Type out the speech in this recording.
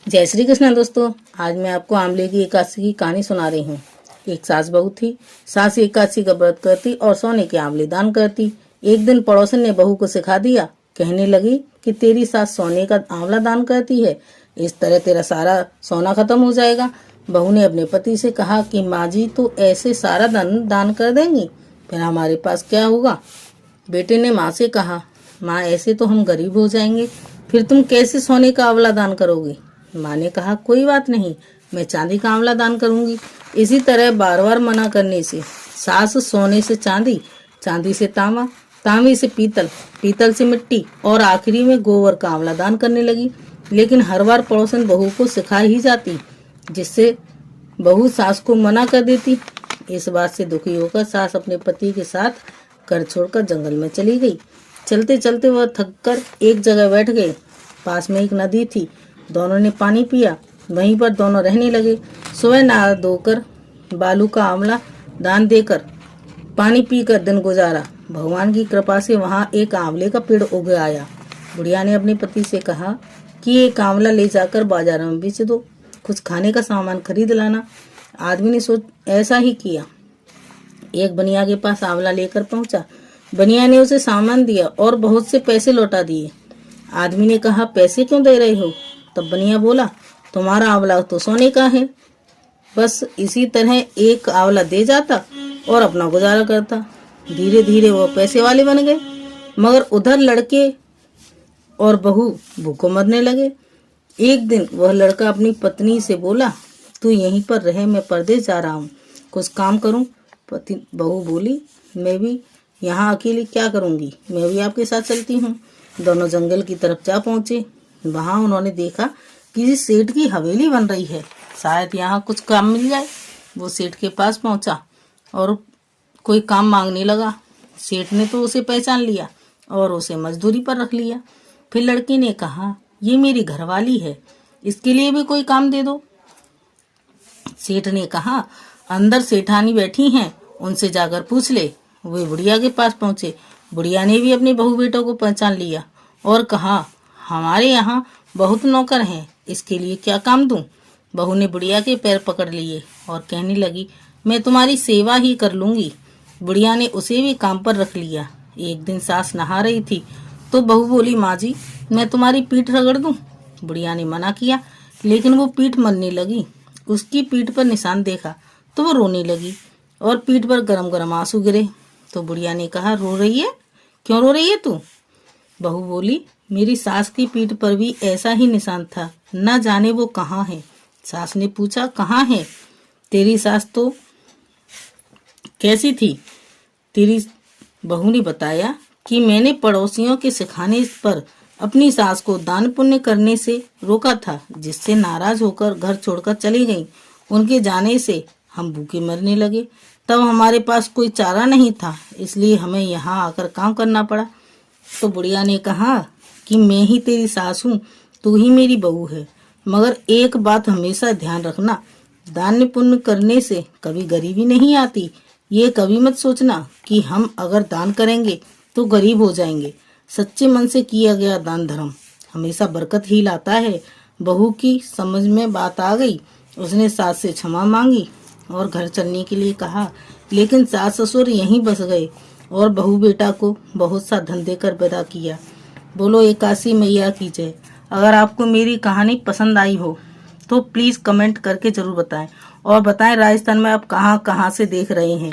जय श्री कृष्ण दोस्तों। आज मैं आपको आंवले की एकादशी की कहानी सुना रही हूँ। एक सास बहू थी। सास एकादशी का व्रत करती और सोने के आंवले दान करती। एक दिन पड़ोसन ने बहू को सिखा दिया। कहने लगी कि तेरी सास सोने का आंवला दान करती है, इस तरह तेरा सारा सोना खत्म हो जाएगा। बहू ने अपने पति से कहा कि माँ जी तो ऐसे सारा दान कर देंगी, फिर हमारे पास क्या होगा। बेटे ने माँ से कहा, माँ ऐसे तो हम गरीब हो जाएंगे, फिर तुम कैसे सोने का आंवला दान करोगे। माँ ने कहा, कोई बात नहीं, मैं चांदी का आंवला दान करूंगी। इसी तरह बार बार मना करने से सास सोने से चांदी, चांदी से तांबा, तांबे से पीतल, पीतल से मिट्टी और आखिरी में गोबर का आंवला दान करने लगी। लेकिन हर बार पड़ोसन बहू को सिखा ही जाती, जिससे बहू सास को मना कर देती। इस बात से दुखी होकर सास अपने पति के साथ घर छोड़कर जंगल में चली गई। चलते चलते वह थककर एक जगह बैठ गए। पास में एक नदी थी। दोनों ने पानी पिया, वहीं पर दोनों रहने लगे। सुबह नहा धोकर बालू का आंवला दान देकर पानी पीकर दिन गुजारा। भगवान की कृपा से वहाँ एक आंवले का पेड़ उग आया। बुढ़िया ने अपने पति से कहा कि एक आंवला ले जाकर बाजार में बेच दो, कुछ खाने का सामान खरीद लाना। आदमी ने ऐसा ही किया। एक बनिया के पास आंवला लेकर पहुंचा। बनिया ने उसे सामान दिया और बहुत से पैसे लौटा दिए। आदमी ने कहा, पैसे क्यों दे रहे हो। तब बनिया बोला, तुम्हारा आंवला तो सोने का है, बस इसी तरह एक आंवला दे जाता और अपना गुजारा करता। धीरे धीरे वो पैसे वाले बन गए, मगर उधर लड़के और बहू भूखों मरने लगे। एक दिन वह लड़का अपनी पत्नी से बोला, तू यहीं पर रहे, मैं परदेश जा रहा हूँ, कुछ काम करूँ। बहू बोली, मैं भी यहाँ अकेली क्या करूँगी, मैं भी आपके साथ चलती हूँ। दोनों जंगल की तरफ जा पहुँचे। वहाँ उन्होंने देखा किसी सेठ की हवेली बन रही है, शायद यहाँ कुछ काम मिल जाए। वो सेठ के पास पहुँचा और कोई काम मांगने लगा। सेठ ने तो उसे पहचान लिया और उसे मजदूरी पर रख लिया। फिर लड़की ने कहा, ये मेरी घरवाली है, इसके लिए भी कोई काम दे दो। सेठ ने कहा, अंदर सेठानी बैठी हैं, उनसे जाकर पूछ ले। वे बुढ़िया के पास पहुंचे। बुढ़िया ने भी अपने बहू बेटों को पहचान लिया और कहा, हमारे यहाँ बहुत नौकर हैं, इसके लिए क्या काम दूं। बहू ने बुढ़िया के पैर पकड़ लिए और कहने लगी, मैं तुम्हारी सेवा ही कर लूंगी। बुढ़िया ने उसे भी काम पर रख लिया। एक दिन सास नहा रही थी तो बहू बोली, माँ जी मैं तुम्हारी पीठ रगड़ दूं। बुढ़िया ने मना किया, लेकिन वो पीठ मलने लगी। उसकी पीठ पर निशान देखा तो वो रोने लगी और पीठ पर गरम गरम आंसू गिरे। तो बुढ़िया ने कहा, रो रही है, क्यों रो रही है तू। बहू बोली, मेरी सास की पीठ पर भी ऐसा ही निशान था, न जाने वो कहाँ है। सास ने पूछा, कहाँ है तेरी सास, तो कैसी थी तेरी। बहू ने बताया कि मैंने पड़ोसियों के सिखाने पर अपनी सास को दान पुण्य करने से रोका था, जिससे नाराज होकर घर छोड़कर चली गई। उनके जाने से हम भूखे मरने लगे। तब हमारे पास कोई चारा नहीं था, इसलिए हमें यहाँ आकर काम करना पड़ा। तो बुढ़िया ने कहा कि मैं ही तेरी सास हूँ, तू ही मेरी बहू है, मगर एक बात हमेशा ध्यान रखना, दान पुण्य करने से कभी गरीबी नहीं आती। ये कभी मत सोचना कि हम अगर दान करेंगे तो गरीब हो जाएंगे। सच्चे मन से किया गया दान धर्म हमेशा बरकत ही लाता है। बहू की समझ में बात आ गई। उसने सास से क्षमा मांगी और घर चलने के लिए कहा, लेकिन सास ससुर यहीं बस गए और बहू बेटा को बहुत सा धन देकर विदा किया। बोलो एकादशी मैया की जय। अगर आपको मेरी कहानी पसंद आई हो तो प्लीज़ कमेंट करके ज़रूर बताएं और बताएं राजस्थान में आप कहाँ कहाँ से देख रहे हैं।